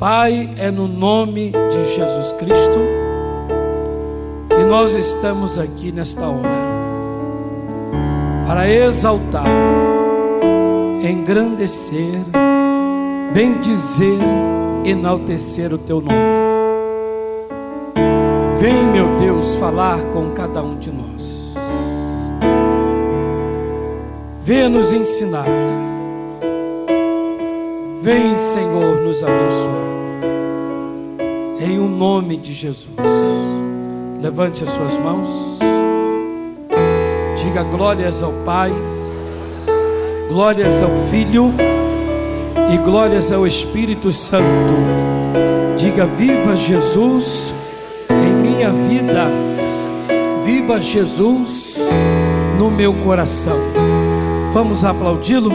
Pai, é no nome de Jesus Cristo que nós estamos aqui nesta hora para exaltar, engrandecer, bendizer, enaltecer o Teu nome. Vem, meu Deus, falar com cada um de nós. Venha nos ensinar. Vem, Senhor, nos abençoar. Em o nome de Jesus. Levante as suas mãos. Diga glórias ao Pai, glórias ao Filho e glórias ao Espírito Santo. Diga: viva Jesus em minha vida, viva Jesus no meu coração. Vamos aplaudi-lo,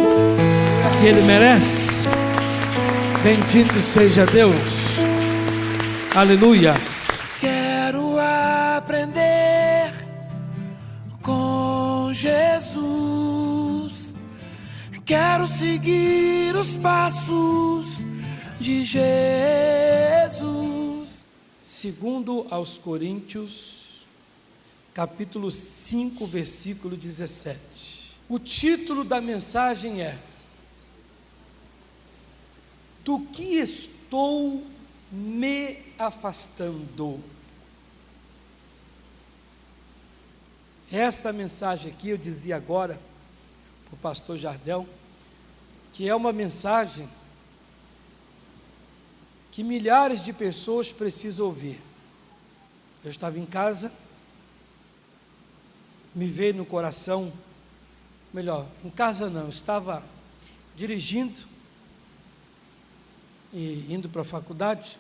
que Ele merece. Bendito seja Deus. Aleluias. Quero aprender com Jesus. Quero seguir os passos de Jesus. Segundo aos Coríntios, capítulo 5, versículo 17. O título da mensagem é: do que estou me afastando? Esta mensagem aqui, eu dizia agora para o pastor Jardel, que é uma mensagem que milhares de pessoas precisam ouvir. Eu estava em casa, me veio no coração, melhor, em casa não, eu estava dirigindo e indo para a faculdade,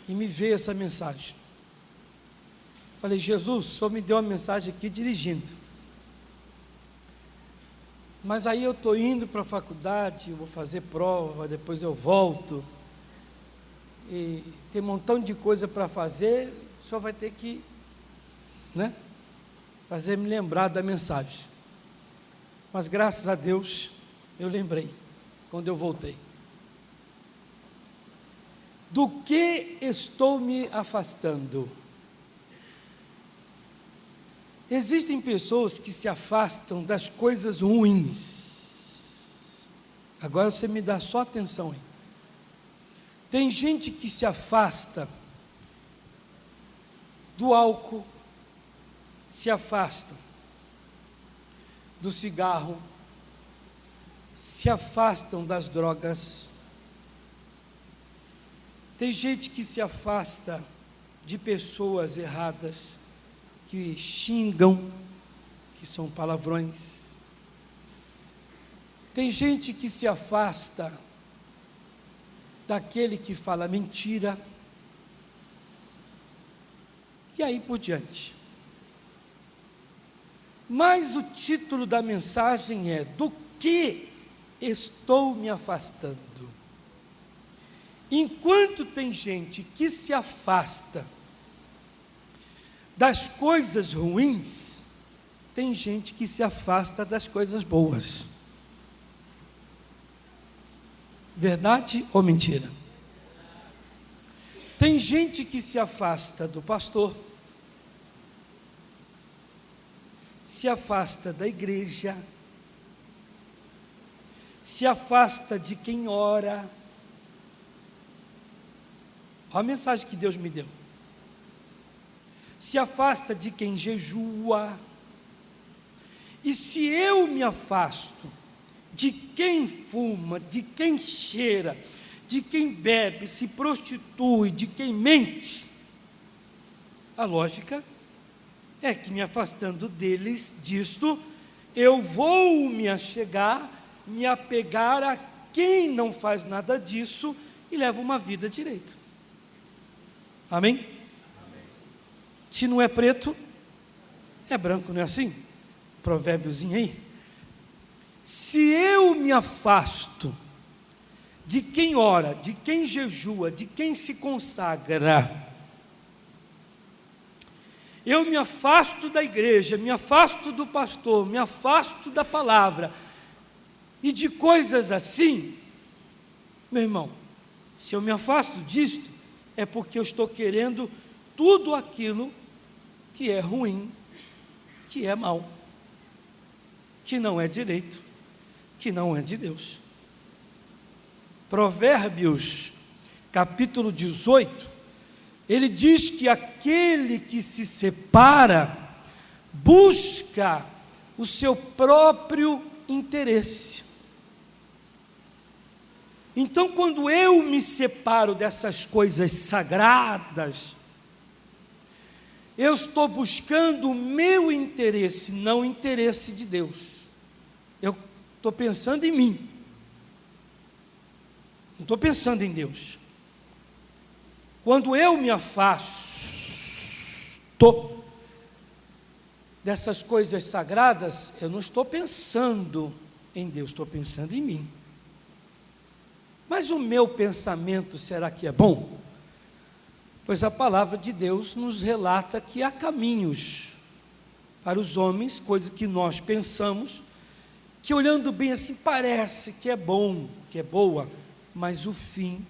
e me veio essa mensagem. Falei: Jesus, o Senhor me deu uma mensagem aqui dirigindo, mas aí eu estou indo para a faculdade, eu vou fazer prova, depois eu volto, e tem um montão de coisa para fazer, o Senhor vai ter que, fazer me lembrar da mensagem. Mas graças a Deus, eu lembrei, quando eu voltei. Do que estou me afastando? Existem pessoas que se afastam das coisas ruins. Agora você me dá só atenção aí. Tem gente que se afasta do álcool, se afasta do cigarro, se afastam das drogas. Tem gente que se afasta de pessoas erradas, que xingam, que são palavrões. Tem gente que se afasta daquele que fala mentira. E aí por diante. Mas o título da mensagem é: do que estou me afastando? Enquanto tem gente que se afasta das coisas ruins, tem gente que se afasta das coisas boas. Verdade ou mentira? Tem gente que se afasta do pastor, se afasta da igreja, se afasta de quem ora. Olha a mensagem que Deus me deu. Se afasta de quem jejua. E se eu me afasto de quem fuma, de quem cheira, de quem bebe, se prostitui, de quem mente, a lógica é que, me afastando deles, disto, eu vou me achegar, me apegar a quem não faz nada disso e leva uma vida direita. Amém? Amém. Se não é preto, é branco, não é assim? Provérbiozinho aí. Se eu me afasto de quem ora, de quem jejua, de quem se consagra, eu me afasto da igreja, me afasto do pastor, me afasto da palavra, e de coisas assim, meu irmão, Se eu me afasto disto, é porque eu estou querendo tudo aquilo que é ruim, que é mal, que não é direito, que não é de Deus. Provérbios, capítulo 18, ele diz que aquele que se separa busca o seu próprio interesse. Então, quando eu me separo dessas coisas sagradas, eu estou buscando o meu interesse, não o interesse de Deus. Eu estou pensando em mim, não estou pensando em Deus. Quando eu me afasto dessas coisas sagradas, eu não estou pensando em Deus, estou pensando em mim. Mas o meu pensamento, será que é bom? Pois a palavra de Deus nos relata que há caminhos para os homens, coisas que nós pensamos, que olhando bem assim, parece que é bom, que é boa, mas o fim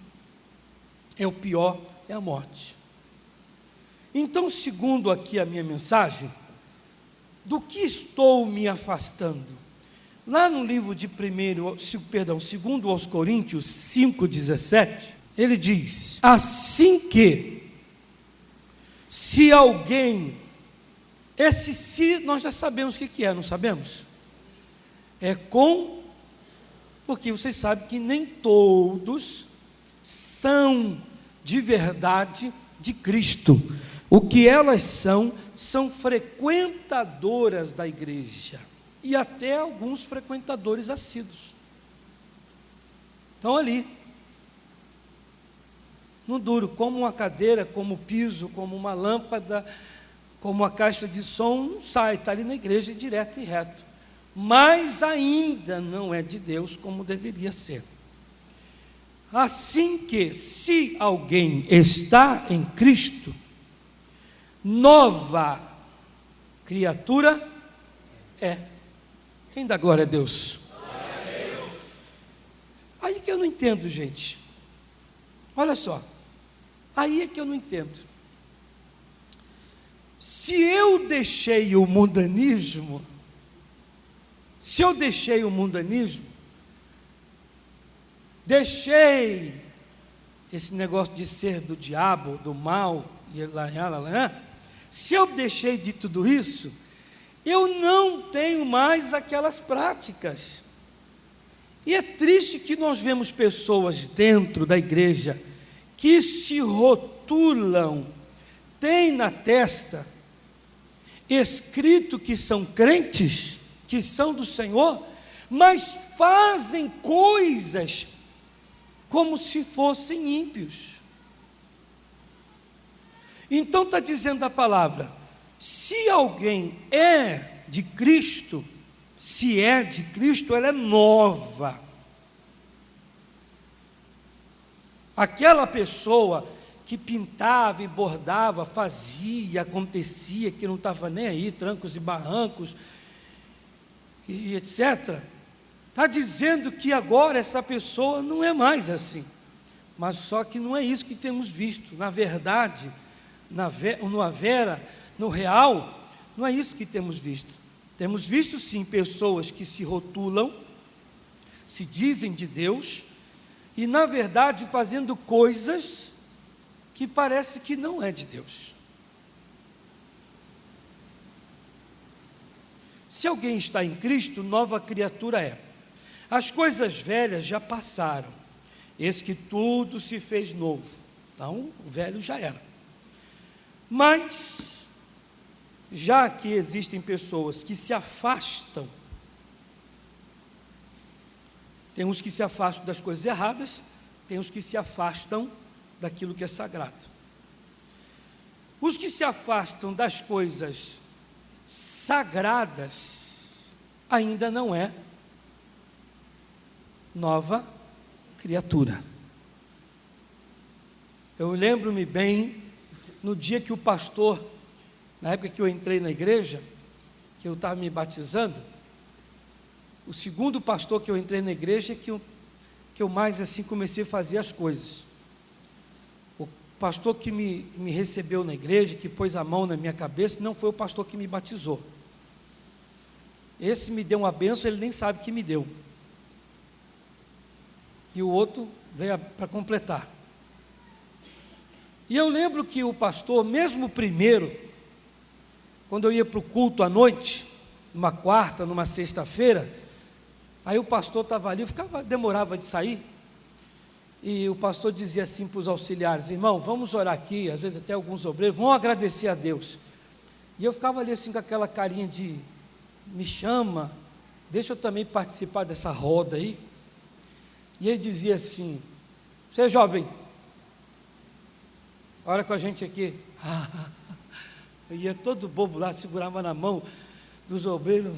é o pior, é a morte. Então, segundo aqui a minha mensagem, do que estou me afastando? Lá no livro de 2 aos Coríntios 5,17, ele diz: assim que, se alguém, esse se nós já sabemos o que é, não sabemos? É porque vocês sabem que nem todos são de verdade de Cristo. O que elas são frequentadoras da igreja, e até alguns frequentadores assíduos. Estão ali, no duro, como uma cadeira, como piso, como uma lâmpada, como uma caixa de som, não sai, está ali na igreja direto e reto, mas ainda não é de Deus como deveria ser. Assim que, se alguém está em Cristo, nova criatura é. Quem dá glória a Deus? Glória a Deus. Aí que eu não entendo, gente. Olha só, aí é que eu não entendo. Se eu deixei o mundanismo, deixei esse negócio de ser do diabo, do mal, e lá, se eu deixei de tudo isso, eu não tenho mais aquelas práticas. E é triste que nós vemos pessoas dentro da igreja que se rotulam, tem na testa escrito que são crentes, que são do Senhor, mas fazem coisas como se fossem ímpios. Então está dizendo a palavra: se alguém é de Cristo, se é de Cristo, ela é nova. Aquela pessoa que pintava e bordava, fazia, acontecia, que não estava nem aí, trancos e barrancos, e etc., está dizendo que agora essa pessoa não é mais assim. Mas só que não é isso que temos visto. Na verdade, no real, não é isso que temos visto. Temos visto sim pessoas que se rotulam, se dizem de Deus, e na verdade fazendo coisas que parece que não é de Deus. Se alguém está em Cristo, nova criatura é. As coisas velhas já passaram, eis que tudo se fez novo. Então, o velho já era. Mas, já que existem pessoas que se afastam, tem uns que se afastam das coisas erradas, tem uns que se afastam daquilo que é sagrado. Os que se afastam das coisas sagradas ainda não é nova criatura. Eu lembro-me bem, no dia que o pastor, na época que eu entrei na igreja, que eu estava me batizando, o segundo pastor que eu entrei na igreja, que eu mais assim comecei a fazer as coisas. pastor que me recebeu na igreja, que pôs a mão na minha cabeça, não foi o pastor que me batizou. Esse me deu uma bênção, ele nem sabe que me deu. E o outro veio para completar. E eu lembro que o pastor, mesmo o primeiro, quando eu ia para o culto à noite, numa quarta, numa sexta-feira, aí o pastor estava ali, demorava de sair, e o pastor dizia assim para os auxiliares: irmão, vamos orar aqui, às vezes até alguns obreiros, vão agradecer a Deus. E eu ficava ali assim com aquela carinha de, me chama, deixa eu também participar dessa roda aí. E ele dizia assim: você é jovem, ora com a gente aqui. Eu ia todo bobo lá, segurava na mão dos obreiros.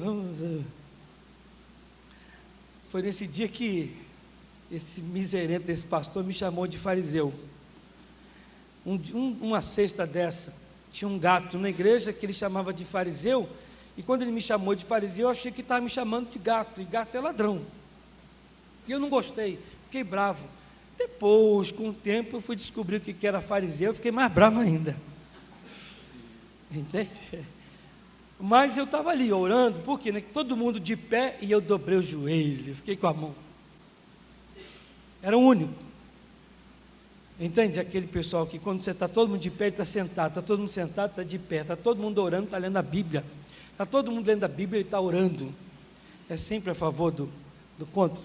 Foi nesse dia que esse miserento desse pastor me chamou de fariseu. Uma sexta dessa, tinha um gato na igreja que ele chamava de fariseu, e quando ele me chamou de fariseu, eu achei que estava me chamando de gato, e gato é ladrão. E eu não gostei, fiquei bravo. Depois, com o tempo, eu fui descobrir o que era fariseu, eu fiquei mais bravo ainda. Entende? Mas eu estava ali orando, porque né, todo mundo de pé, e eu dobrei o joelho, fiquei com a mão. Era o único. Entende? Aquele pessoal que quando você está todo mundo de pé, ele está sentado, está todo mundo sentado, está de pé, está todo mundo orando, está lendo a Bíblia. Está todo mundo lendo a Bíblia, ele está orando. É sempre a favor do contra.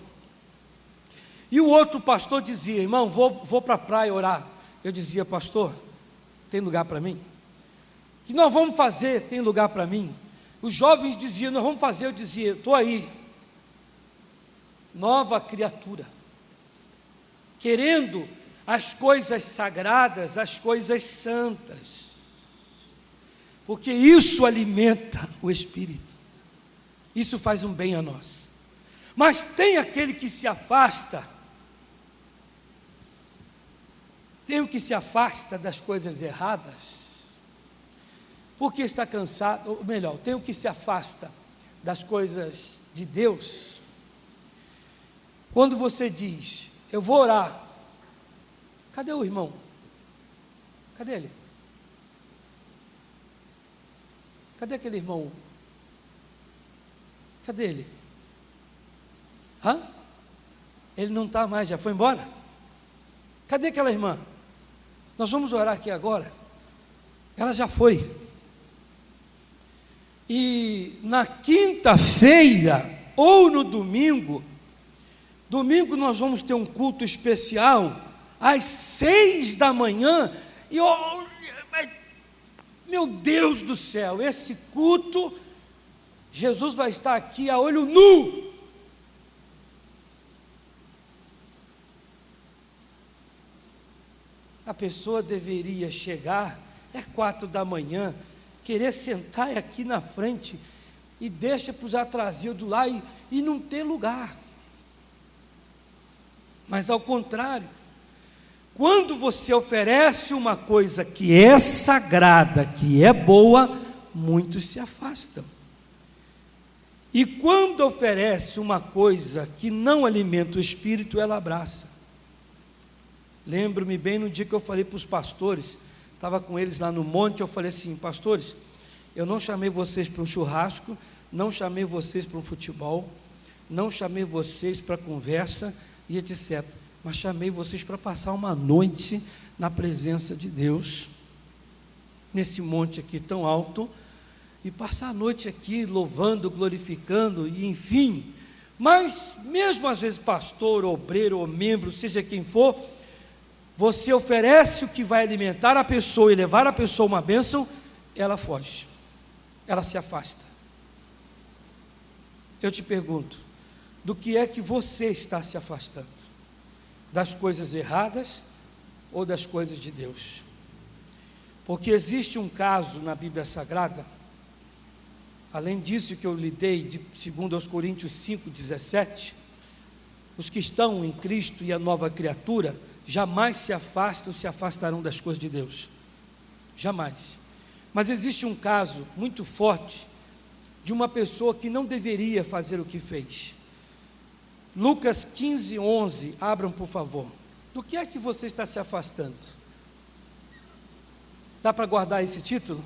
E o outro pastor dizia: irmão, vou para a praia orar. Eu dizia: pastor, tem lugar para mim? O que nós vamos fazer? Tem lugar para mim? Os jovens diziam: nós vamos fazer. Eu dizia: estou aí. Nova criatura, querendo as coisas sagradas, as coisas santas, porque isso alimenta o espírito, isso faz um bem a nós. Mas tem aquele que se afasta, tem o que se afasta das coisas erradas, porque está cansado, ou melhor, tem o que se afasta das coisas de Deus. Quando você diz: eu vou orar, cadê o irmão? Cadê ele? Cadê aquele irmão? Cadê ele? Ele não está mais, já foi embora? Cadê aquela irmã? Nós vamos orar aqui agora. Ela já foi. E na quinta-feira ou no domingo nós vamos ter um culto especial às 6 da manhã. E meu Deus do céu, esse culto, Jesus vai estar aqui a olho nu. A pessoa deveria chegar, 4 da manhã, querer sentar aqui na frente e deixa para os atrasados lá e não ter lugar. Mas ao contrário, quando você oferece uma coisa que é sagrada, que é boa, muitos se afastam. E quando oferece uma coisa que não alimenta o espírito, ela abraça. Lembro-me bem no dia que eu falei para os pastores, estava com eles lá no monte, eu falei assim: pastores, eu não chamei vocês para um churrasco, não chamei vocês para um futebol, não chamei vocês para conversa e etc. Mas chamei vocês para passar uma noite na presença de Deus, nesse monte aqui tão alto, e passar a noite aqui louvando, glorificando, e enfim. Mas mesmo às vezes pastor, obreiro ou membro, seja quem for, você oferece o que vai alimentar a pessoa e levar a pessoa uma bênção, ela foge, ela se afasta. Eu te pergunto, do que é que você está se afastando? Das coisas erradas ou das coisas de Deus? Porque existe um caso na Bíblia Sagrada, além disso que eu lhe dei, de 2 Coríntios 5,17, os que estão em Cristo e a nova criatura, jamais se afastam, se afastarão das coisas de Deus, jamais. Mas existe um caso muito forte, de uma pessoa que não deveria fazer o que fez. Lucas 15:11, abram por favor. Do que é que você está se afastando? Dá para guardar esse título?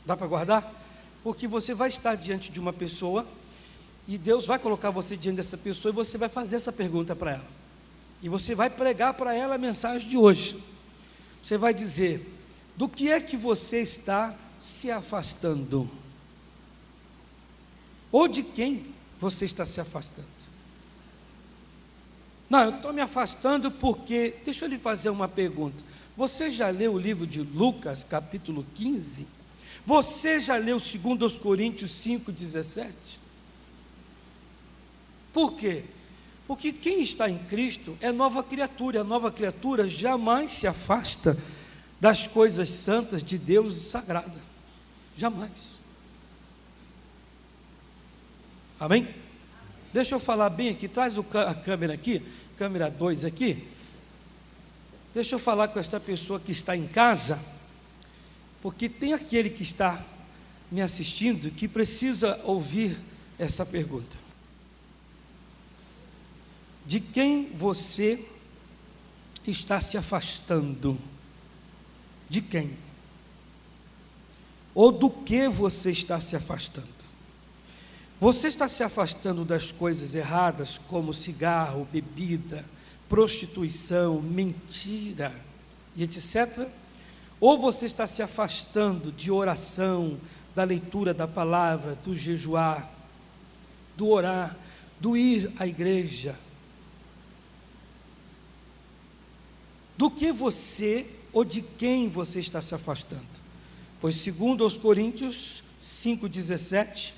Dá para guardar? Porque você vai estar diante de uma pessoa e Deus vai colocar você diante dessa pessoa e você vai fazer essa pergunta para ela. E você vai pregar para ela a mensagem de hoje. Você vai dizer: do que é que você está se afastando? Ou de quem você está se afastando? Não, eu estou me afastando porque... Deixa eu lhe fazer uma pergunta. Você já leu o livro de Lucas, capítulo 15? Você já leu 2 Coríntios 5,17? Por quê? Porque quem está em Cristo é nova criatura. A nova criatura jamais se afasta das coisas santas de Deus e sagrada. Jamais. Amém? Deixa eu falar bem aqui. Traz a câmera aqui, câmera 2 aqui. Deixa eu falar com esta pessoa que está em casa, porque tem aquele que está me assistindo que precisa ouvir essa pergunta. De quem você está se afastando? De quem? Ou do que você está se afastando? Você está se afastando das coisas erradas, como cigarro, bebida, prostituição, mentira e etc. Ou você está se afastando de oração, da leitura da palavra, do jejuar, do orar, do ir à igreja? Do que você ou de quem você está se afastando? Pois segundo aos Coríntios 5,17,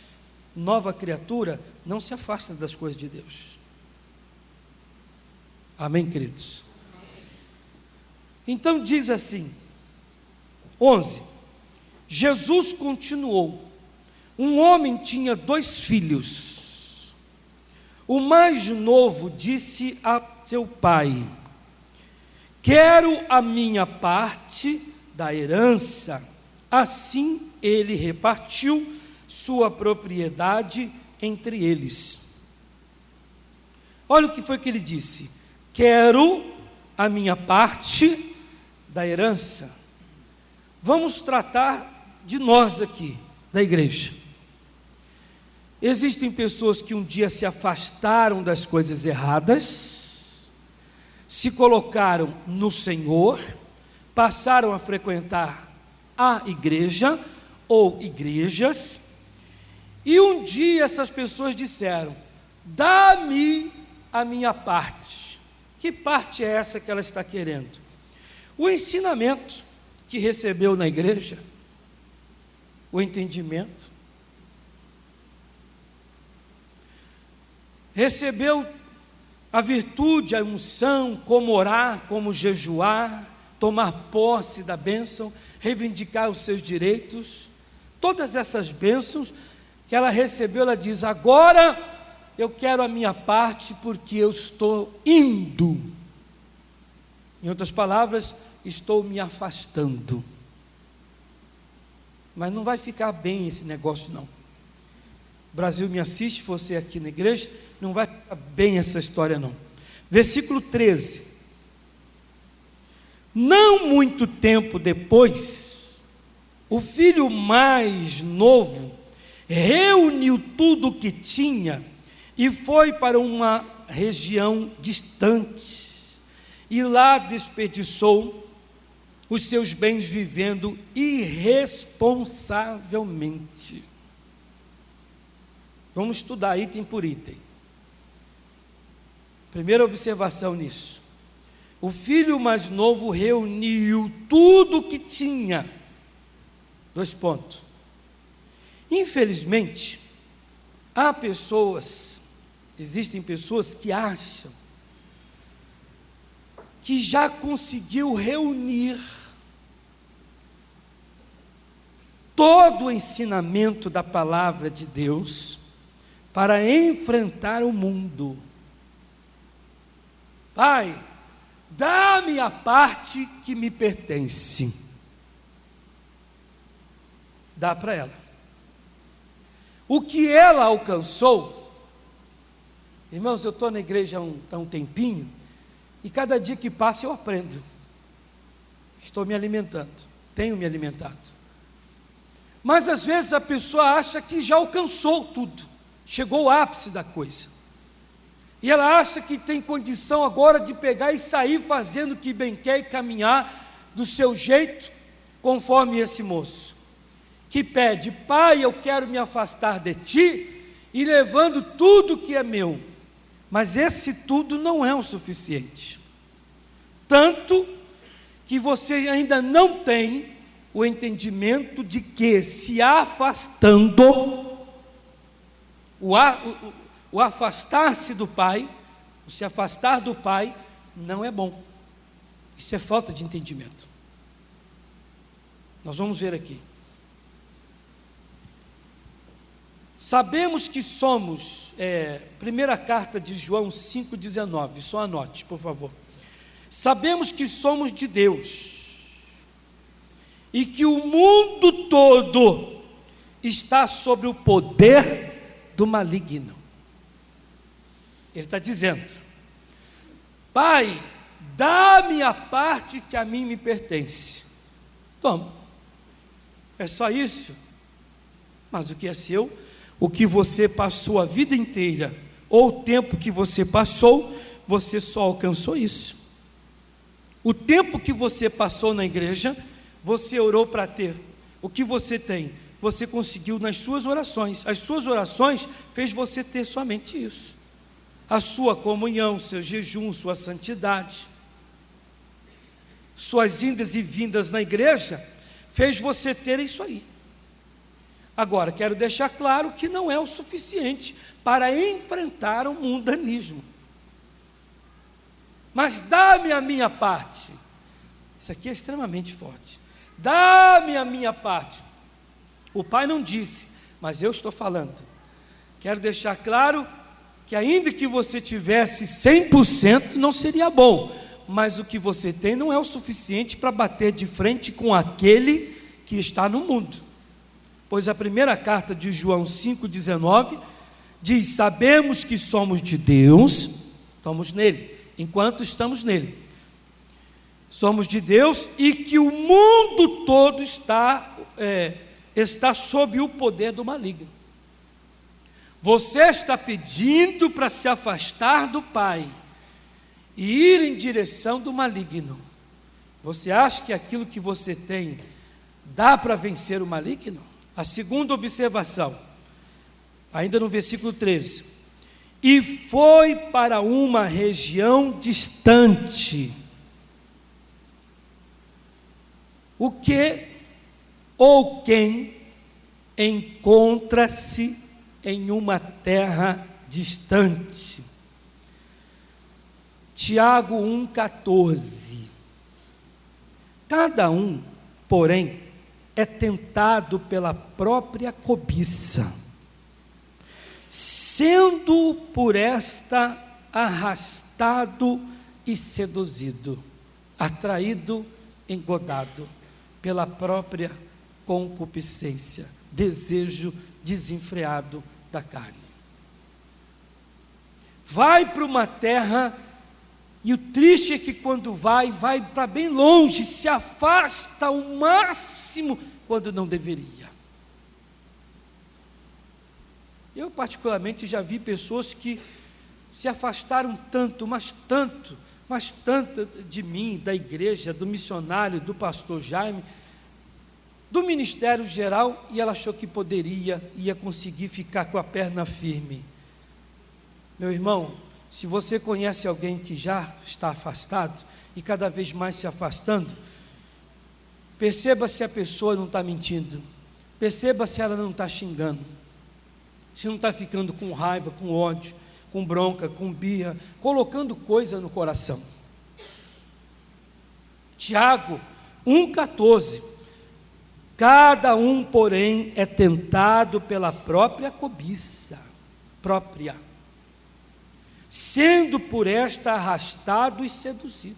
nova criatura não se afasta das coisas de Deus. Amém, queridos? Então diz assim, 11, Jesus continuou: um homem tinha 2 filhos. O mais novo disse a seu pai: quero a minha parte da herança. Assim ele repartiu sua propriedade entre eles. Olha o que foi que ele disse: quero a minha parte da herança. Vamos tratar de nós aqui, da igreja. Existem pessoas que um dia se afastaram das coisas erradas, se colocaram no Senhor, passaram a frequentar a igreja ou igrejas, e um dia essas pessoas disseram: dá-me a minha parte. Que parte é essa que ela está querendo? O ensinamento que recebeu na igreja, o entendimento, recebeu a virtude, a unção, como orar, como jejuar, tomar posse da bênção, reivindicar os seus direitos. Todas essas bênçãos que ela recebeu, ela diz: agora eu quero a minha parte porque eu estou indo. Em outras palavras, estou me afastando. Mas não vai ficar bem esse negócio não. O Brasil me assiste, você aqui na igreja, não vai ficar bem essa história não. Versículo 13. Não muito tempo depois, o filho mais novo reuniu tudo o que tinha e foi para uma região distante, e lá desperdiçou os seus bens vivendo irresponsavelmente. Vamos estudar item por item. Primeira observação nisso: o filho mais novo reuniu tudo o que tinha. 2 pontos. Infelizmente, existem pessoas que acham que já conseguiu reunir todo o ensinamento da palavra de Deus para enfrentar o mundo. Pai, dá-me a parte que me pertence. Dá para ela. O que ela alcançou, irmãos, eu estou na igreja há um tempinho, e cada dia que passa eu aprendo. Estou me alimentando. tenho me alimentado. Mas às vezes a pessoa acha que já alcançou tudo, chegou ao ápice da coisa, e ela acha que tem condição agora de pegar e sair fazendo o que bem quer e caminhar do seu jeito, conforme esse moço, que pede: Pai, eu quero me afastar de Ti, e levando tudo que é meu. Mas esse tudo não é o suficiente, tanto que você ainda não tem o entendimento de que se afastando, o afastar-se do Pai, o se afastar do Pai, não é bom. Isso é falta de entendimento. Nós vamos ver aqui. Sabemos que somos, primeira carta de João 5,19, só anote, por favor. Sabemos que somos de Deus, e que o mundo todo está sob o poder do maligno. Ele está dizendo: Pai, dá-me a parte que a mim me pertence. Toma. É só isso? Mas o que é seu, o que você passou a vida inteira, ou o tempo que você passou, você só alcançou isso. O tempo que você passou na igreja, você orou para ter. O que você tem, você conseguiu nas suas orações. As suas orações fez você ter somente isso. A sua comunhão, seu jejum, sua santidade, suas indas e vindas na igreja, fez você ter isso aí. Agora, quero deixar claro que não é o suficiente para enfrentar o mundanismo. Mas dá-me a minha parte. Isso aqui é extremamente forte. Dá-me a minha parte. O Pai não disse, mas eu estou falando. Quero deixar claro que ainda que você tivesse 100%, não seria bom, mas o que você tem não é o suficiente para bater de frente com aquele que está no mundo. Pois a primeira carta de João 5,19 diz: sabemos que somos de Deus, estamos nele, enquanto estamos nele, somos de Deus, e que o mundo todo está sob o poder do maligno. Você está pedindo para se afastar do Pai e ir em direção do maligno. Você acha que aquilo que você tem dá para vencer o maligno? A segunda observação, ainda no versículo 13: e foi para uma região distante. O que ou quem encontra-se em uma terra distante? Tiago 1,14. Cada um, porém, é tentado pela própria cobiça, sendo por esta arrastado e seduzido, atraído, engodado pela própria concupiscência, desejo desenfreado da carne. Vai para uma terra, e o triste é que quando vai para bem longe, se afasta ao máximo quando não deveria. Eu particularmente já vi pessoas que se afastaram tanto, mas tanto de mim, da igreja, do missionário, do pastor Jaime, do ministério geral, e ela achou que ia conseguir ficar com a perna firme. Meu irmão, se você conhece alguém que já está afastado e cada vez mais se afastando, perceba se a pessoa não está mentindo, perceba se ela não está xingando, se não está ficando com raiva, com ódio, com bronca, com birra, colocando coisa no coração. Tiago 1,14: cada um, porém, é tentado pela própria cobiça, sendo por esta arrastado e seduzido,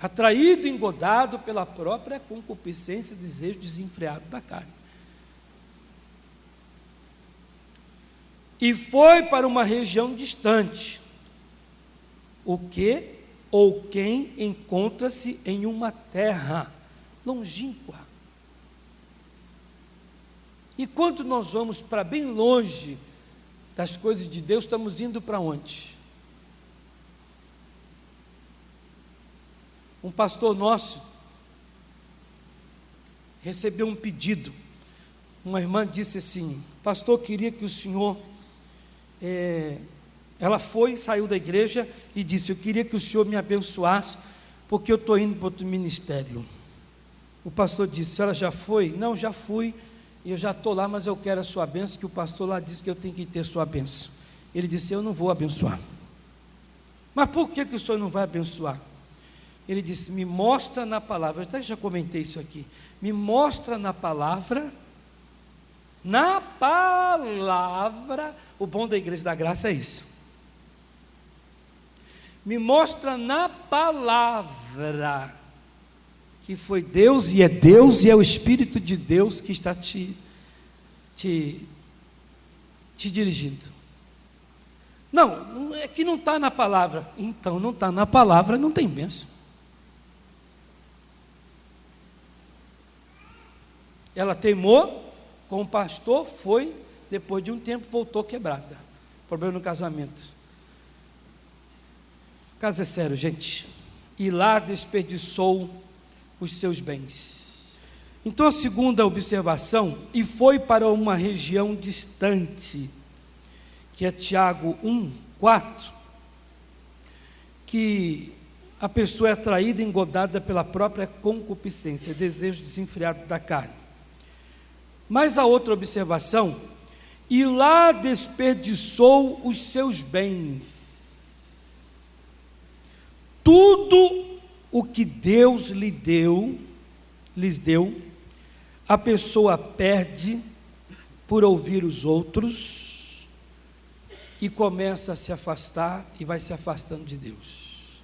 atraído e engodado pela própria concupiscência, desejo desenfreado da carne. E foi para uma região distante. O que ou quem encontra-se em uma terra longínqua. E quando nós vamos para bem longe das coisas de Deus, estamos indo para onde? Um pastor nosso recebeu um pedido. Uma irmã disse assim: pastor, queria que o senhor... Ela saiu da igreja e disse: eu queria que o senhor me abençoasse, porque eu estou indo para outro ministério. O pastor disse: a senhora já foi? Não, já fui, e eu já estou lá, mas eu quero a sua bênção, que o pastor lá disse que eu tenho que ter sua bênção. Ele disse: eu não vou abençoar. Mas por que o senhor não vai abençoar? Ele disse: me mostra na palavra, eu até já comentei isso aqui, me mostra na palavra, o bom da Igreja da Graça é isso, me mostra na palavra, que foi Deus e é o Espírito de Deus que está te dirigindo. Não, é que não está na palavra. Então, não está na palavra, não tem bênção. Ela teimou com o pastor, foi, depois de um tempo voltou quebrada. Problema no casamento. O caso é sério, gente. E lá desperdiçou os seus bens. Então a segunda observação: e foi para uma região distante, que é Tiago 1:4, que a pessoa é atraída e engodada pela própria concupiscência, desejo desenfreado da carne. Mas a outra observação: e lá desperdiçou os seus bens. Tudo o que Deus lhes deu, a pessoa perde por ouvir os outros e começa a se afastar e vai se afastando de Deus.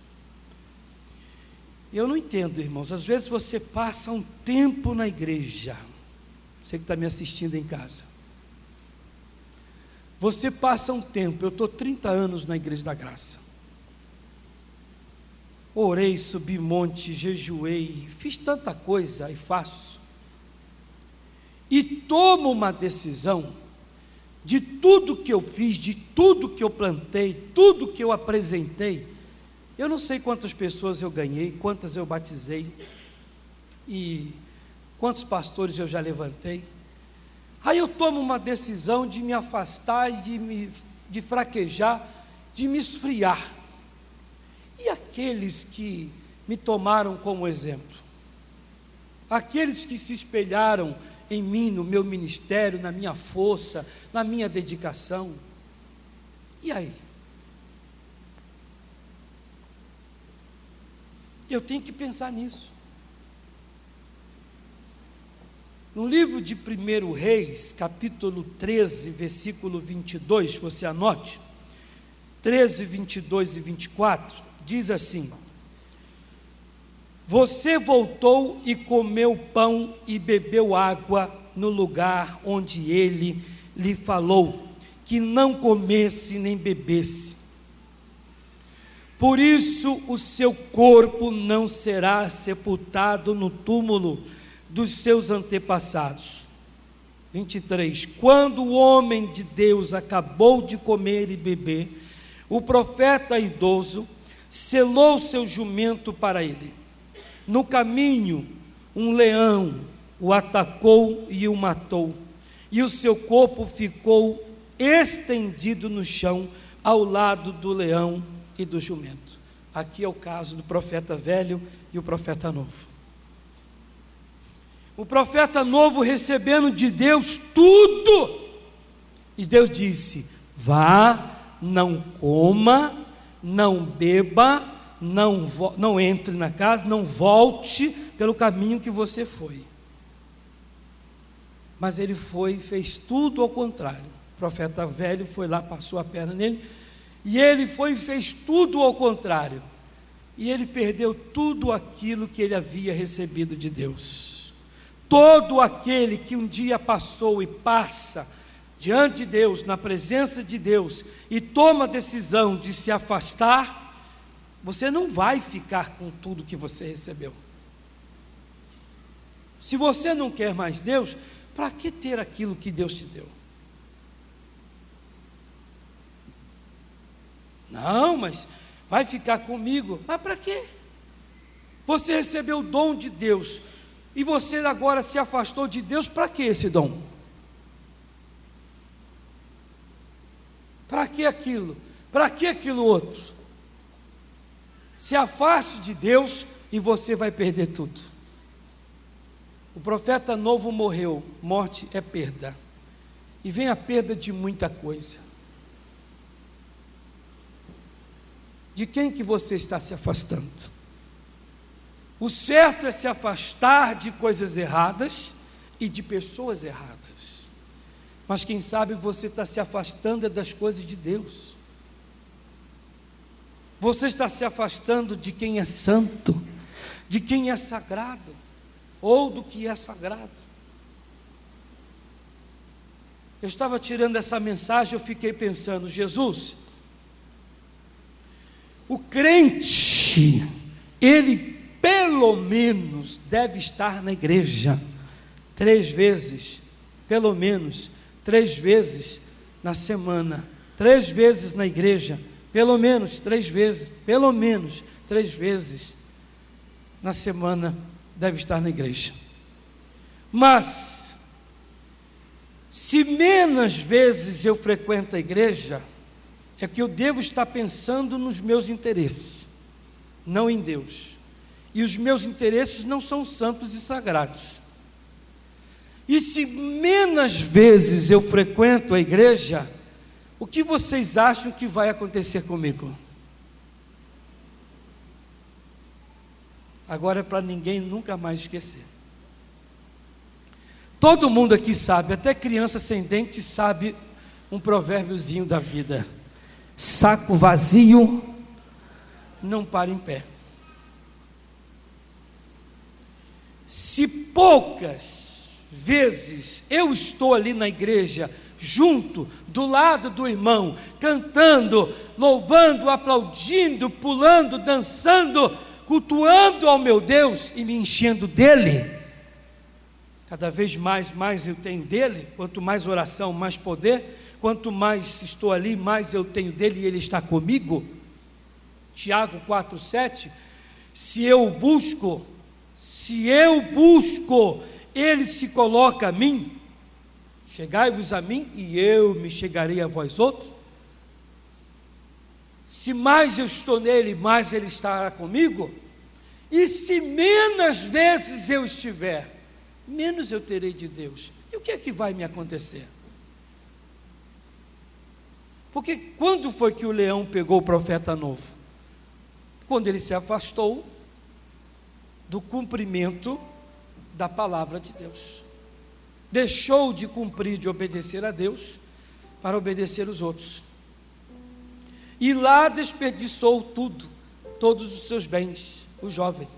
Eu não entendo, irmãos, às vezes você passa um tempo na igreja, você que está me assistindo em casa, você passa um tempo, eu estou 30 anos na Igreja da Graça, orei, subi monte, jejuei, fiz tanta coisa e faço, e tomo uma decisão de tudo que eu fiz, de tudo que eu plantei, tudo que eu apresentei. Eu não sei quantas pessoas eu ganhei, quantas eu batizei, e quantos pastores eu já levantei. Aí eu tomo uma decisão de me afastar e de fraquejar, de me esfriar. E aqueles que me tomaram como exemplo? Aqueles que se espelharam em mim, no meu ministério, na minha força, na minha dedicação. E aí? Eu tenho que pensar nisso. No livro de 1 Reis, capítulo 13, versículo 22, você anote, 13, 22 e 24, diz assim: você voltou e comeu pão e bebeu água no lugar onde ele lhe falou que não comesse nem bebesse. Por isso o seu corpo não será sepultado no túmulo dos seus antepassados. 23. Quando o homem de Deus acabou de comer e beber, o profeta idoso selou seu jumento para ele. No caminho, um leão o atacou e o matou, e o seu corpo ficou estendido no chão, ao lado do leão e do jumento. Aqui é o caso do profeta velho e o profeta novo. O profeta novo recebendo de Deus tudo, e Deus disse: vá, não coma, não beba, não entre na casa, não volte pelo caminho que você foi. Mas ele foi e fez tudo ao contrário. O profeta velho foi lá, passou a perna nele, e ele foi e fez tudo ao contrário, e ele perdeu tudo aquilo que ele havia recebido de Deus. Todo aquele que um dia passou e passa diante de Deus, na presença de Deus, e toma a decisão de se afastar, você não vai ficar com tudo que você recebeu. Se você não quer mais Deus, para que ter aquilo que Deus te deu? Não, mas vai ficar comigo. Mas para quê? Você recebeu o dom de Deus e você agora se afastou de Deus, para que esse dom? Para que aquilo? Para que aquilo outro? Se afaste de Deus e você vai perder tudo. O profeta novo morreu, morte é perda, e vem a perda de muita coisa. De quem que você está se afastando? O certo é se afastar de coisas erradas e de pessoas erradas, mas quem sabe você está se afastando das coisas de Deus. Você está se afastando de quem é santo, de quem é sagrado, ou do que é sagrado. Eu estava tirando essa mensagem, eu fiquei pensando, Jesus, o crente, ele pelo menos deve estar na igreja 3 vezes, pelo menos 3 vezes na semana, 3 vezes na igreja, pelo menos 3 vezes, pelo menos 3 vezes na semana deve estar na igreja. Mas se menos vezes eu frequento a igreja, é que eu devo estar pensando nos meus interesses, não em Deus. E os meus interesses não são santos e sagrados. E se menos vezes eu frequento a igreja, o que vocês acham que vai acontecer comigo? Agora é para ninguém nunca mais esquecer. Todo mundo aqui sabe, até criança sem dente sabe um provérbiozinho da vida: saco vazio não para em pé. Se poucas vezes eu estou ali na igreja, junto, do lado do irmão, cantando, louvando, aplaudindo, pulando, dançando, cultuando ao meu Deus e me enchendo dele, cada vez mais eu tenho dele. Quanto mais oração, mais poder. Quanto mais estou ali, mais eu tenho dele e ele está comigo. Tiago 4,7, se eu busco, ele se coloca a mim. Chegai-vos a mim e eu me chegarei a vós outros. Se mais eu estou nele, mais ele estará comigo. E se menos vezes eu estiver, menos eu terei de Deus. E o que é que vai me acontecer? Porque quando foi que o leão pegou o profeta novo? Quando ele se afastou do cumprimento da palavra de Deus. Deixou de cumprir, de obedecer a Deus, para obedecer os outros. E lá desperdiçou tudo, todos os seus bens, o jovem.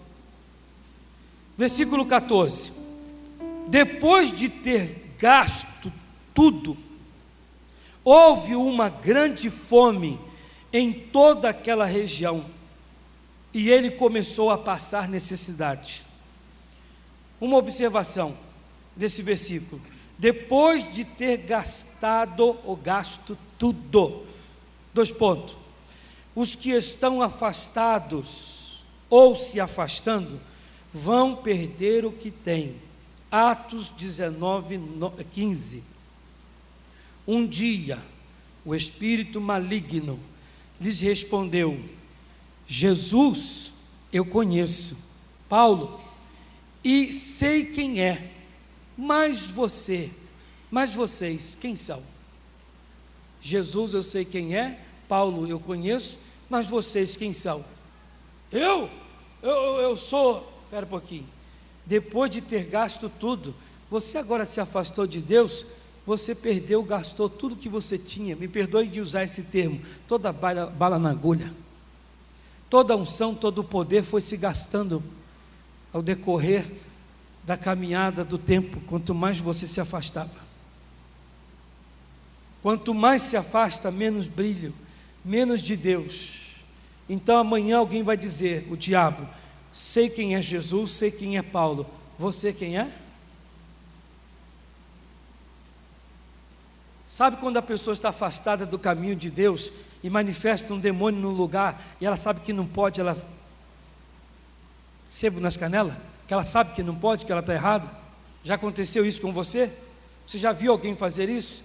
Versículo 14. Depois de ter gasto tudo, houve uma grande fome em toda aquela região, e ele começou a passar necessidade. Uma observação desse versículo: depois de ter gastado ou gasto tudo, 2 pontos, os que estão afastados ou se afastando vão perder o que têm. Atos 19:15. Um dia o espírito maligno lhes respondeu: Jesus eu conheço, Paulo, e sei quem é, mas vocês quem são? Jesus eu sei quem é, Paulo eu conheço, mas vocês quem são? Eu sou. Espera um pouquinho. Depois de ter gasto tudo, você agora se afastou de Deus, você perdeu, gastou tudo que você tinha. Me perdoe de usar esse termo, toda bala na agulha, toda a unção, todo o poder foi se gastando ao decorrer da caminhada do tempo. Quanto mais você se afastava, quanto mais se afasta, menos brilho, menos de Deus. Então amanhã alguém vai dizer, o diabo: sei quem é Jesus, sei quem é Paulo, você quem é? Sabe quando a pessoa está afastada do caminho de Deus e manifesta um demônio no lugar e ela sabe que não pode, ela sebo nas canelas, que ela sabe que não pode, que ela está errada? Já aconteceu isso com você? Você já viu alguém fazer isso?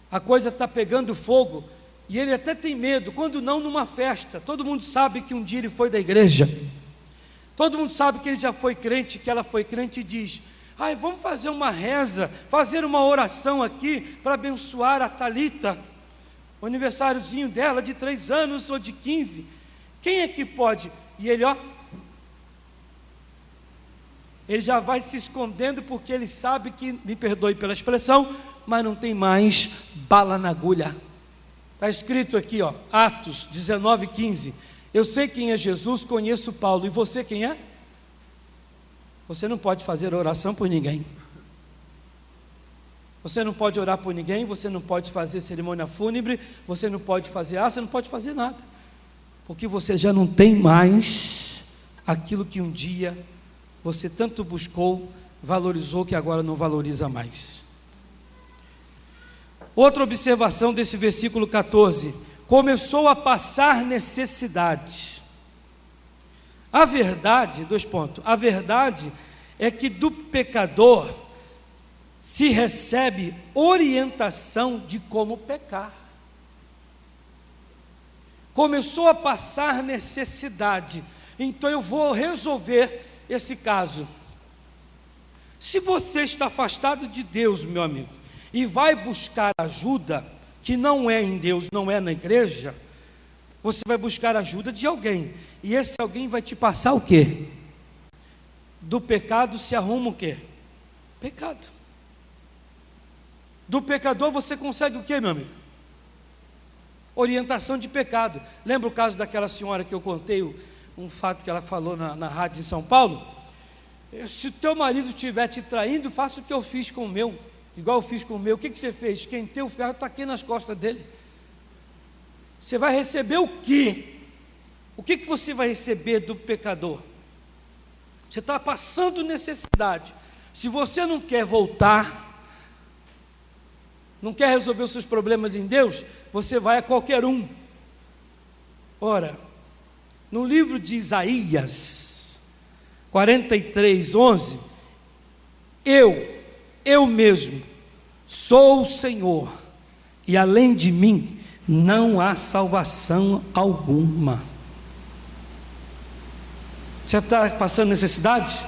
A coisa está pegando fogo e ele até tem medo, quando não numa festa. Todo mundo sabe que um dia ele foi da igreja, todo mundo sabe que ele já foi crente, que ela foi crente, e diz: ai, vamos fazer uma reza, fazer uma oração aqui para abençoar a Thalita, o aniversáriozinho dela de 3 anos ou de 15. Quem é que pode? E ele, ele já vai se escondendo, porque ele sabe que, me perdoe pela expressão, mas não tem mais bala na agulha. Está escrito aqui, Atos 19:15. Eu sei quem é Jesus, conheço Paulo. E você quem é? Você não pode fazer oração por ninguém. Você não pode orar por ninguém, você não pode fazer cerimônia fúnebre, você não pode fazer você não pode fazer nada, porque você já não tem mais aquilo que um dia você tanto buscou, valorizou, que agora não valoriza mais. Outra observação desse versículo 14: começou a passar necessidade. A verdade, a verdade é que do pecador se recebe orientação de como pecar. Começou a passar necessidade, então eu vou resolver esse caso. Se você está afastado de Deus, meu amigo, e vai buscar ajuda, que não é em Deus, não é na igreja, você vai buscar ajuda de alguém, e esse alguém vai te passar o quê? Do pecado se arruma o quê? Pecado. Do pecador você consegue o quê, meu amigo? Orientação de pecado. Lembra o caso daquela senhora que eu contei, um fato que ela falou na rádio em São Paulo? Se o teu marido estiver te traindo, faça o que eu fiz com o meu, igual eu fiz com o meu. O que você fez? Esquentei o ferro, taquei nas costas dele. Você vai receber o quê? O que você vai receber do pecador? Você está passando necessidade. Se você não quer voltar, não quer resolver os seus problemas em Deus, você vai a qualquer um. Ora, no livro de Isaías 43:11, eu mesmo sou o Senhor, e além de mim não há salvação alguma. Você está passando necessidade?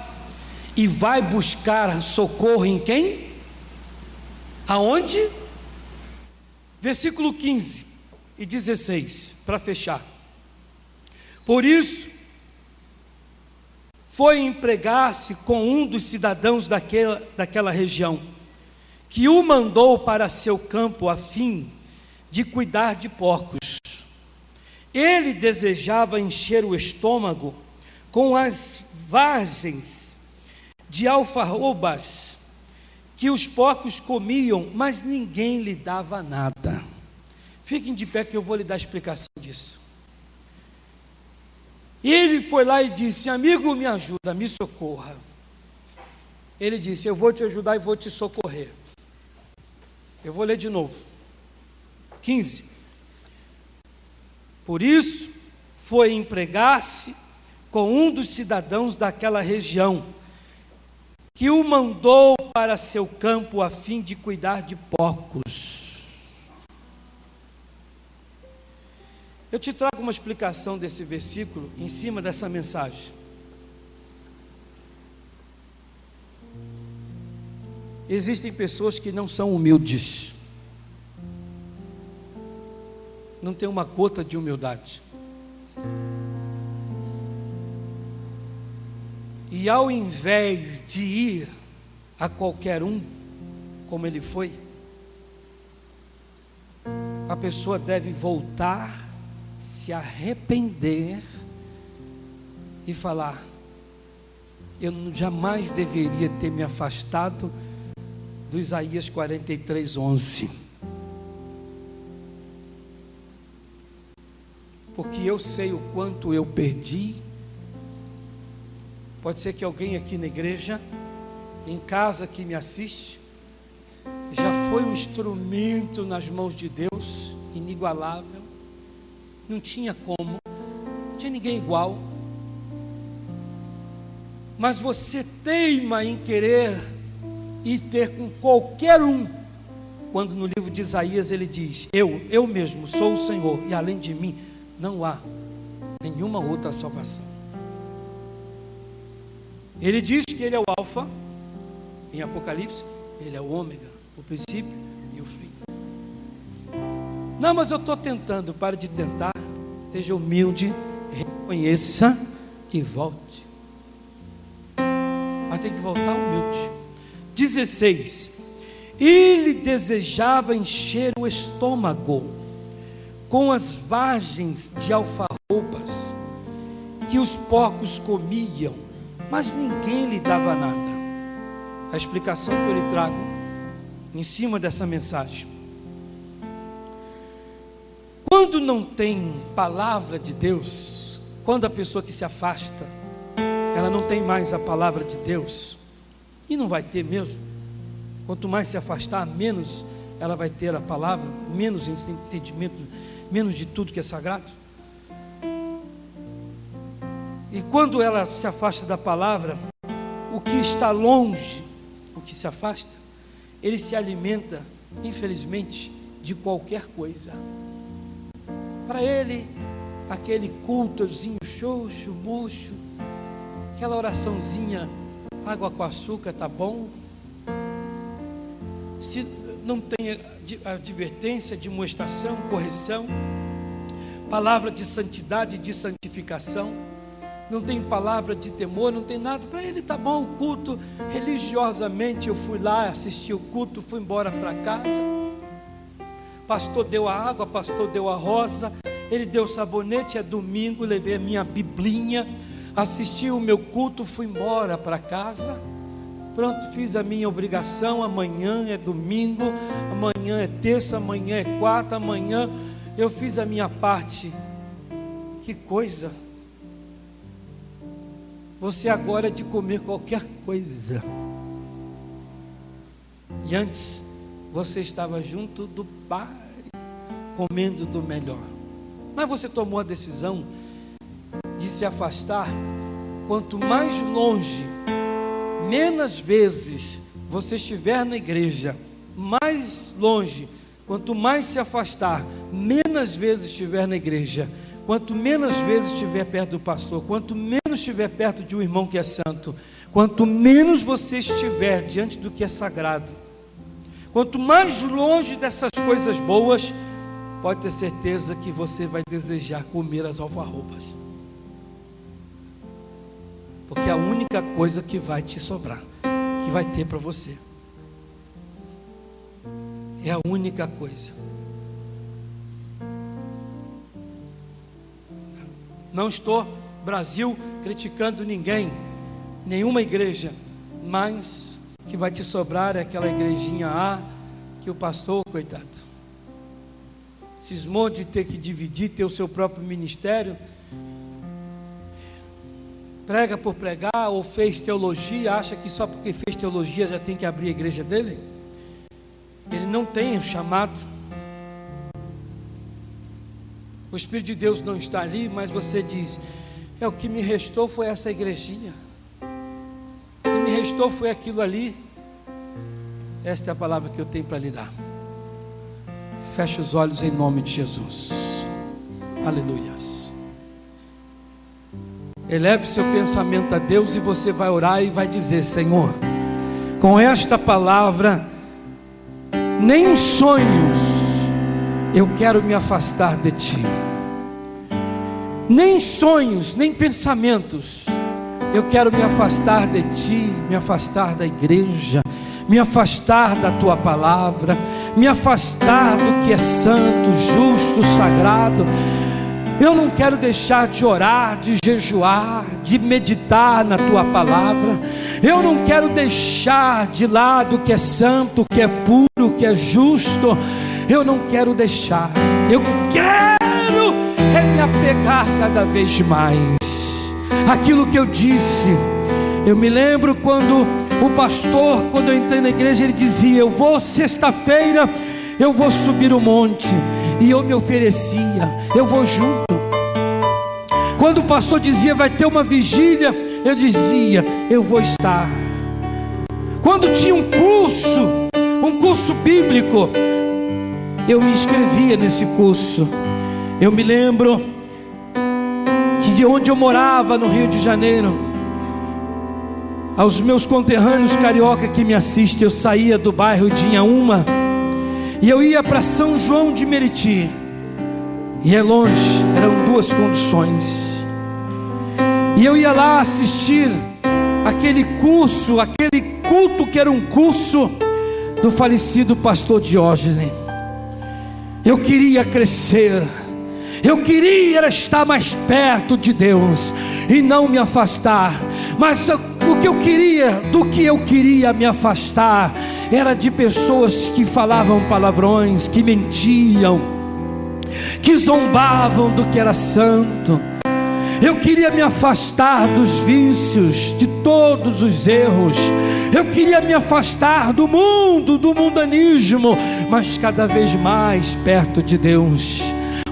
E vai buscar socorro em quem? Aonde? Versículo 15 e 16, para fechar. Por isso, foi empregar-se com um dos cidadãos daquela região, que o mandou para seu campo a fim de cuidar de porcos. Ele desejava encher o estômago com as vagens de alfarrobas que os porcos comiam, mas ninguém lhe dava nada. Fiquem de pé que eu vou lhe dar a explicação disso. E ele foi lá e disse: amigo, me ajuda, me socorra. Ele disse: eu vou te ajudar e vou te socorrer. Eu vou ler de novo. 15. Por isso, foi empregar-se com um dos cidadãos daquela região, que o mandou para seu campo a fim de cuidar de porcos. Eu te trago uma explicação desse versículo em cima dessa mensagem. Existem pessoas que não são humildes, não tem uma gota de humildade, e ao invés de ir a qualquer um, como ele foi, a pessoa deve voltar, se arrepender e falar: eu jamais deveria ter me afastado do Isaías 43:11, porque eu sei o quanto eu perdi. Pode ser que alguém aqui na igreja, em casa que me assiste, já foi um instrumento nas mãos de Deus, inigualável. Não tinha como, não tinha ninguém igual. Mas você teima em querer ir ter com qualquer um, quando no livro de Isaías ele diz: eu mesmo sou o Senhor, e além de mim não há nenhuma outra salvação. Ele diz que ele é o alfa, em Apocalipse, ele é o ômega, o princípio e o fim. Não, mas eu estou tentando. Pare de tentar, seja humilde, reconheça e volte. Mas tem que voltar humilde. 16. Ele desejava encher o estômago com as vagens de alfarrobas que os porcos comiam, mas ninguém lhe dava nada. A explicação que eu lhe trago em cima dessa mensagem: quando não tem palavra de Deus, quando a pessoa que se afasta, ela não tem mais a palavra de Deus, e não vai ter mesmo. Quanto mais se afastar, menos ela vai ter a palavra, menos entendimento, menos de tudo que é sagrado. E quando ela se afasta da palavra, o que está longe, o que se afasta, ele se alimenta, infelizmente, de qualquer coisa. Para ele, aquele cultozinho xoxo, murcho, aquela oraçãozinha, água com açúcar, tá bom? Se não tem advertência, demonstração, correção, palavra de santidade, de santificação, não tem palavra de temor, não tem nada, para ele tá bom o culto. Religiosamente eu fui lá, assisti o culto, fui embora para casa. Pastor deu a água, pastor deu a rosa, ele deu o sabonete, é domingo, levei a minha biblinha, assisti o meu culto, fui embora para casa. Pronto, fiz a minha obrigação. Amanhã é domingo, amanhã é terça, amanhã é quarta, amanhã eu fiz a minha parte. Que coisa! Você agora é de comer qualquer coisa, e antes você estava junto do Pai, comendo do melhor. Mas você tomou a decisão de se afastar. Quanto mais longe, menos vezes você estiver na igreja, mais longe, quanto mais se afastar, menos vezes estiver na igreja, quanto menos vezes estiver perto do pastor, quanto menos estiver perto de um irmão que é santo, quanto menos você estiver diante do que é sagrado, quanto mais longe dessas coisas boas, pode ter certeza que você vai desejar comer as alfarrobas, porque é a única coisa que vai te sobrar, que vai ter para você, é a única coisa. Não estou, Brasil, criticando ninguém, nenhuma igreja, mas o que vai te sobrar é aquela igrejinha A, que o pastor, coitado, cismou de ter que dividir, ter o seu próprio ministério, prega por pregar, ou fez teologia, acha que só porque fez teologia já tem que abrir a igreja dele. Ele não tem o chamado. O Espírito de Deus não está ali, mas você diz: é, o que me restou foi essa igrejinha, o que me restou foi aquilo ali. Esta é a palavra que eu tenho para lhe dar. Feche os olhos em nome de Jesus. Aleluias. Eleve seu pensamento a Deus, e você vai orar e vai dizer: Senhor, com esta palavra, nem os sonhos eu quero me afastar de Ti, nem sonhos, nem pensamentos eu quero me afastar de Ti, me afastar da igreja, me afastar da Tua palavra, me afastar do que é santo, justo, sagrado. Eu não quero deixar de orar, de jejuar, de meditar na Tua palavra. Eu não quero deixar de lado o que é santo, o que é puro, o que é justo. Eu não quero deixar. Eu quero me apegar cada vez mais. Aquilo que eu disse, eu me lembro quando O pastor, quando eu entrei na igreja, ele dizia: eu vou sexta-feira, eu vou subir o monte. E eu me oferecia, eu vou junto. Quando o pastor dizia: vai ter uma vigília, eu dizia: eu vou estar. Quando tinha um curso bíblico, eu me inscrevia nesse curso. Eu me lembro que de onde eu morava, no Rio de Janeiro, aos meus conterrâneos carioca que me assistem, eu saía do bairro de Inhaúma e eu ia para São João de Meriti. E é longe, eram 2 conduções. E eu ia lá assistir aquele curso, aquele culto que era um curso do falecido pastor Diógenes. Eu queria crescer, eu queria estar mais perto de Deus e não me afastar. Mas do que eu queria me afastar era de pessoas que falavam palavrões, que mentiam, que zombavam do que era santo. Eu queria me afastar dos vícios, de todos os erros. Eu queria me afastar do mundo, do mundanismo, mas cada vez mais perto de Deus.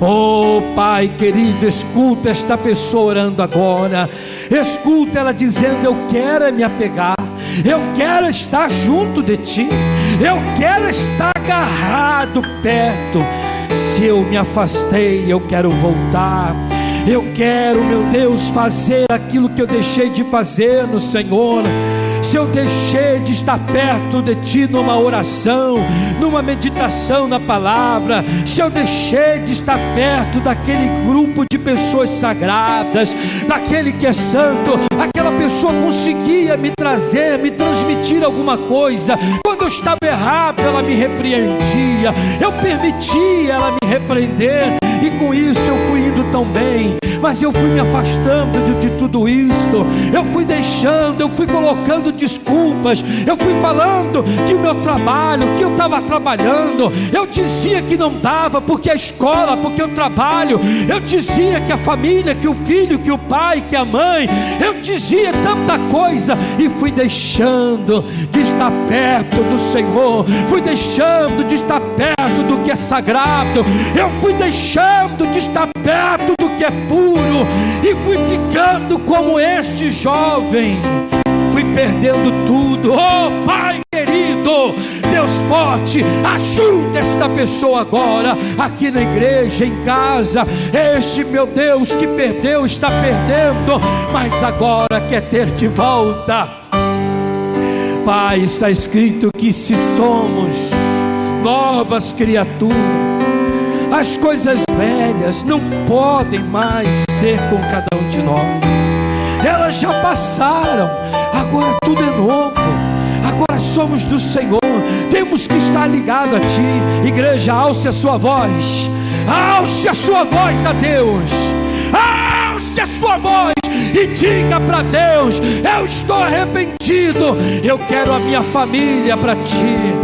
Oh Pai querido, escuta esta pessoa orando agora. Escuta ela dizendo: eu quero me apegar, eu quero estar junto de Ti, eu quero estar agarrado perto. Se eu me afastei, eu quero voltar. Eu quero, meu Deus, fazer aquilo que eu deixei de fazer no Senhor. Se eu deixei de estar perto de Ti numa oração, numa meditação na palavra, se eu deixei de estar perto daquele grupo de pessoas sagradas, daquele que é santo, aquela pessoa conseguia me trazer, me transmitir alguma coisa. Quando eu estava errado, ela me repreendia, eu permitia ela me repreender, e com isso eu fui indo tão bem. Mas eu fui me afastando de tudo isso. Eu fui deixando, eu fui colocando desculpas. Eu fui falando que o meu trabalho, que eu estava trabalhando, eu dizia que não dava, porque a escola, porque o trabalho. Eu dizia que a família, que o filho, que o pai, que a mãe. Eu dizia tanta coisa e fui deixando de estar perto do Senhor. Fui deixando de estar perto do que é sagrado. Eu fui deixando de estar perto do que é puro, e fui ficando como este jovem. Fui perdendo tudo. Oh Pai querido, Deus forte, ajuda esta pessoa agora, aqui na igreja, em casa. Este meu Deus que perdeu, está perdendo, mas agora quer ter de volta. Pai, está escrito que se somos novas criaturas, as coisas velhas não podem mais ser com cada um de nós. Elas já passaram, agora tudo é novo. Agora somos do Senhor. Temos que estar ligado a Ti. Igreja, alce a sua voz. Alce a sua voz a Deus. Alce a sua voz e diga para Deus: eu estou arrependido. Eu quero a minha família para Ti.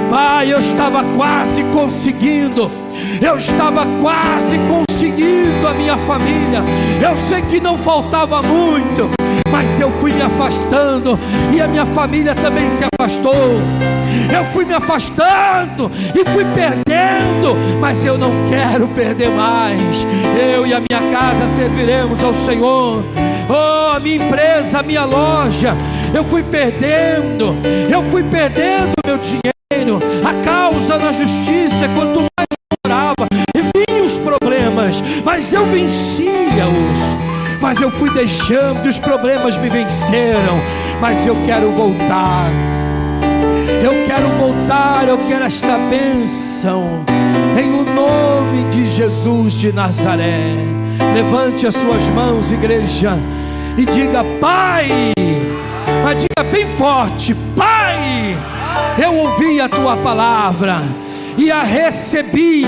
Pai, eu estava quase conseguindo. Eu estava quase conseguindo a minha família. Eu sei que não faltava muito, mas eu fui me afastando, e a minha família também se afastou. Eu fui me afastando e fui perdendo, mas eu não quero perder mais. Eu e a minha casa serviremos ao Senhor. Oh, a minha empresa, a minha loja, eu fui perdendo meu dinheiro. A causa na justiça, quanto mais orava, e vinham os problemas, mas eu vencia-os. Mas eu fui deixando, os problemas me venceram. Mas eu quero voltar. Eu quero voltar, eu quero esta bênção, em o nome de Jesus de Nazaré. Levante as suas mãos, igreja, e diga: Pai. Mas diga bem forte: Pai, eu ouvi a Tua palavra e a recebi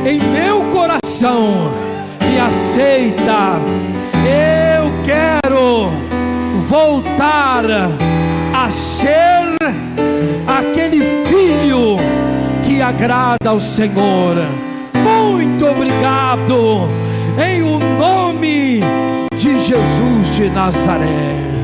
em meu coração. Me aceita. Eu quero voltar a ser aquele filho que agrada ao Senhor. Muito obrigado, em o nome de Jesus de Nazaré.